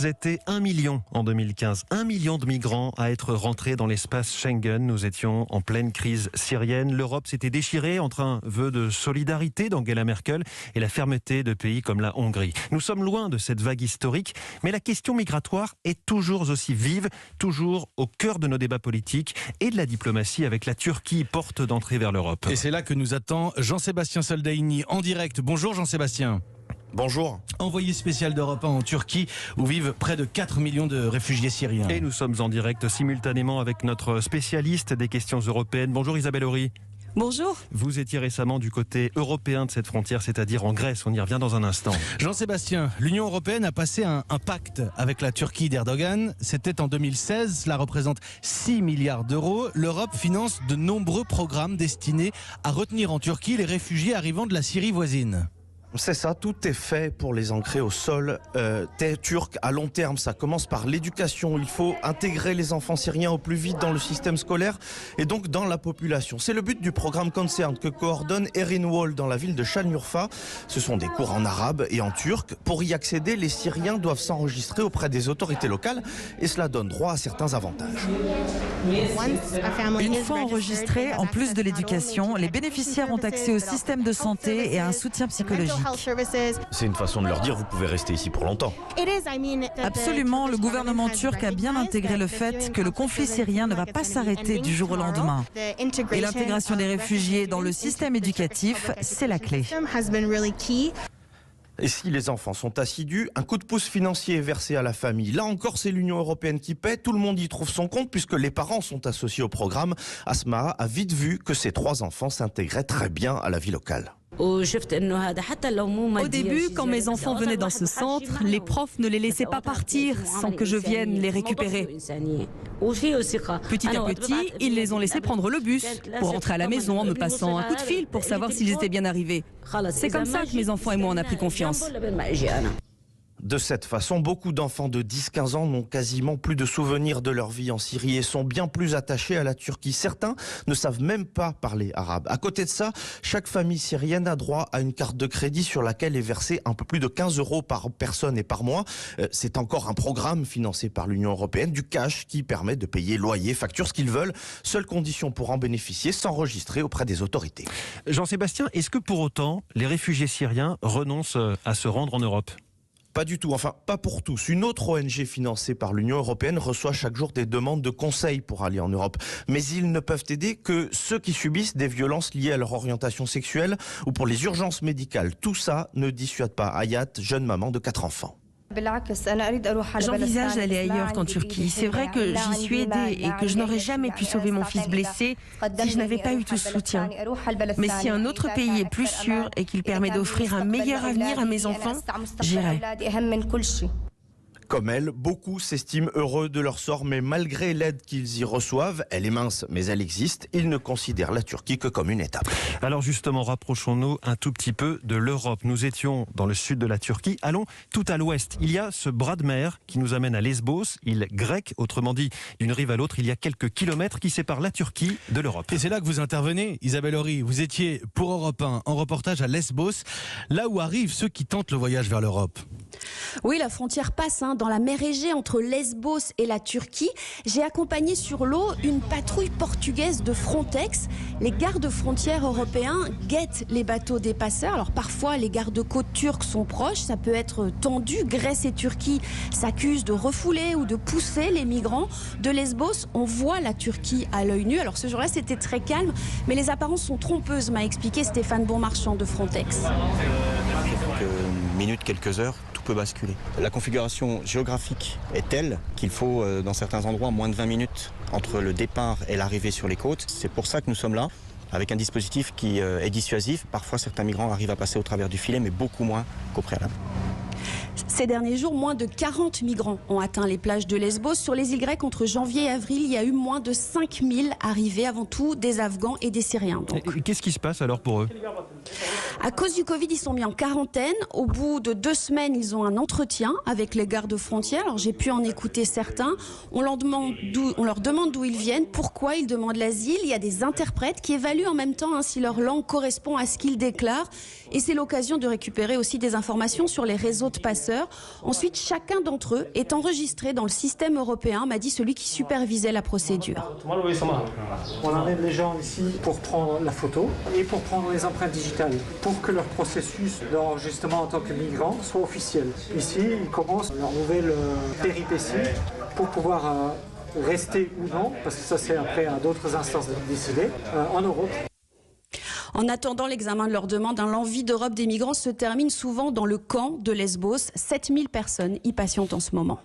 Étaient 1 million en 2015, 1 million de migrants à être rentrés dans l'espace Schengen. Nous étions en pleine crise syrienne. L'Europe s'était déchirée entre un vœu de solidarité d'Angela Merkel et la fermeté de pays comme la Hongrie. Nous sommes loin de cette vague historique, mais la question migratoire est toujours aussi vive, toujours au cœur de nos débats politiques et de la diplomatie avec la Turquie, porte d'entrée vers l'Europe. Et c'est là que nous attend Jean-Sébastien Soldaini en direct. Bonjour Jean-Sébastien. Bonjour. Envoyé spécial d'Europe 1 en Turquie, où vivent près de 4 millions de réfugiés syriens. Et nous sommes en direct simultanément avec notre spécialiste des questions européennes. Bonjour Isabelle Horry. Bonjour. Vous étiez récemment du côté européen de cette frontière, c'est-à-dire en Grèce. On y revient dans un instant. Jean-Sébastien, l'Union européenne a passé un pacte avec la Turquie d'Erdogan. C'était en 2016. Cela représente 6 milliards d'euros. L'Europe finance de nombreux programmes destinés à retenir en Turquie les réfugiés arrivant de la Syrie voisine. C'est ça, tout est fait pour les ancrer au sol turc à long terme. Ça commence par l'éducation. Il faut intégrer les enfants syriens au plus vite dans le système scolaire et donc dans la population. C'est le but du programme Concern que coordonne Erin Wall dans la ville de Şanlıurfa. Ce sont des cours en arabe et en turc. Pour y accéder, les Syriens doivent s'enregistrer auprès des autorités locales et cela donne droit à certains avantages. Une fois enregistrés, en plus de l'éducation, les bénéficiaires ont accès au système de santé et à un soutien psychologique. C'est une façon de leur dire vous pouvez rester ici pour longtemps. Absolument, le gouvernement turc a bien intégré le fait que le conflit syrien ne va pas s'arrêter du jour au lendemain. Et l'intégration des réfugiés dans le système éducatif, c'est la clé. Et si les enfants sont assidus, un coup de pouce financier est versé à la famille. Là encore, c'est l'Union européenne qui paie. Tout le monde y trouve son compte puisque les parents sont associés au programme. Asma a vite vu que ses 3 enfants s'intégraient très bien à la vie locale. Au début, quand mes enfants venaient dans ce centre, les profs ne les laissaient pas partir sans que je vienne les récupérer. Petit à petit, ils les ont laissés prendre le bus pour rentrer à la maison en me passant un coup de fil pour savoir s'ils étaient bien arrivés. C'est comme ça que mes enfants et moi on a pris confiance. De cette façon, beaucoup d'enfants de 10-15 ans n'ont quasiment plus de souvenirs de leur vie en Syrie et sont bien plus attachés à la Turquie. Certains ne savent même pas parler arabe. À côté de ça, chaque famille syrienne a droit à une carte de crédit sur laquelle est versé un peu plus de 15 € par personne et par mois. C'est encore un programme financé par l'Union européenne, du cash qui permet de payer loyer, facture, ce qu'ils veulent. Seule condition pour en bénéficier, s'enregistrer auprès des autorités. Jean-Sébastien, est-ce que pour autant les réfugiés syriens renoncent à se rendre en Europe ? Pas du tout, enfin pas pour tous. Une autre ONG financée par l'Union européenne reçoit chaque jour des demandes de conseils pour aller en Europe. Mais ils ne peuvent aider que ceux qui subissent des violences liées à leur orientation sexuelle ou pour les urgences médicales. Tout ça ne dissuade pas Hayat, jeune maman de 4 enfants. J'envisage d'aller ailleurs qu'en Turquie. C'est vrai que j'y suis aidée et que je n'aurais jamais pu sauver mon fils blessé si je n'avais pas eu tout ce soutien. Mais si un autre pays est plus sûr et qu'il permet d'offrir un meilleur avenir à mes enfants, j'irai. Comme elle, beaucoup s'estiment heureux de leur sort, mais malgré l'aide qu'ils y reçoivent, elle est mince, mais elle existe, ils ne considèrent la Turquie que comme une étape. Alors justement, rapprochons-nous un tout petit peu de l'Europe. Nous étions dans le sud de la Turquie, allons tout à l'ouest. Il y a ce bras de mer qui nous amène à Lesbos, île grecque, autrement dit, d'une rive à l'autre, il y a quelques kilomètres qui séparent la Turquie de l'Europe. Et c'est là que vous intervenez, Isabelle Horry. Vous étiez pour Europe 1 en reportage à Lesbos, là où arrivent ceux qui tentent le voyage vers l'Europe. Oui, la frontière passe dans la mer Égée entre Lesbos et la Turquie. J'ai accompagné sur l'eau une patrouille portugaise de Frontex. Les gardes-frontières européens guettent les bateaux des passeurs. Alors parfois, les gardes-côtes turcs sont proches. Ça peut être tendu. Grèce et Turquie s'accusent de refouler ou de pousser les migrants. De Lesbos, on voit la Turquie à l'œil nu. Alors ce jour-là, c'était très calme, mais les apparences sont trompeuses, m'a expliqué Stéphane Bonmarchand de Frontex. Quelques minutes, quelques heures, tout peut basculer. La configuration géographique est telle qu'il faut, dans certains endroits, moins de 20 minutes entre le départ et l'arrivée sur les côtes. C'est pour ça que nous sommes là, avec un dispositif qui est dissuasif. Parfois, certains migrants arrivent à passer au travers du filet, mais beaucoup moins qu'au préalable. Ces derniers jours, moins de 40 migrants ont atteint les plages de Lesbos. Sur les îles grecques, entre janvier et avril, il y a eu moins de 5000 arrivées, avant tout des Afghans et des Syriens. Et qu'est-ce qui se passe alors pour eux ? À cause du Covid, ils sont mis en quarantaine. Au bout de 2 semaines, ils ont un entretien avec les gardes-frontières. Alors j'ai pu en écouter certains. On leur demande d'où ils viennent, pourquoi ils demandent l'asile. Il y a des interprètes qui évaluent en même temps si leur langue correspond à ce qu'ils déclarent. Et c'est l'occasion de récupérer aussi des informations sur les réseaux de passeurs. passeurs. Ensuite, chacun d'entre eux est enregistré dans le système européen, m'a dit celui qui supervisait la procédure. On amène les gens ici pour prendre la photo et pour prendre les empreintes digitales, pour que leur processus d'enregistrement en tant que migrant soit officiel. Ici, ils commencent leur nouvelle péripétie pour pouvoir rester ou non, parce que ça c'est après à d'autres instances de décider, en Europe. En attendant l'examen de leur demande, l'envie d'Europe des migrants se termine souvent dans le camp de Lesbos. 7000 personnes y patientent en ce moment.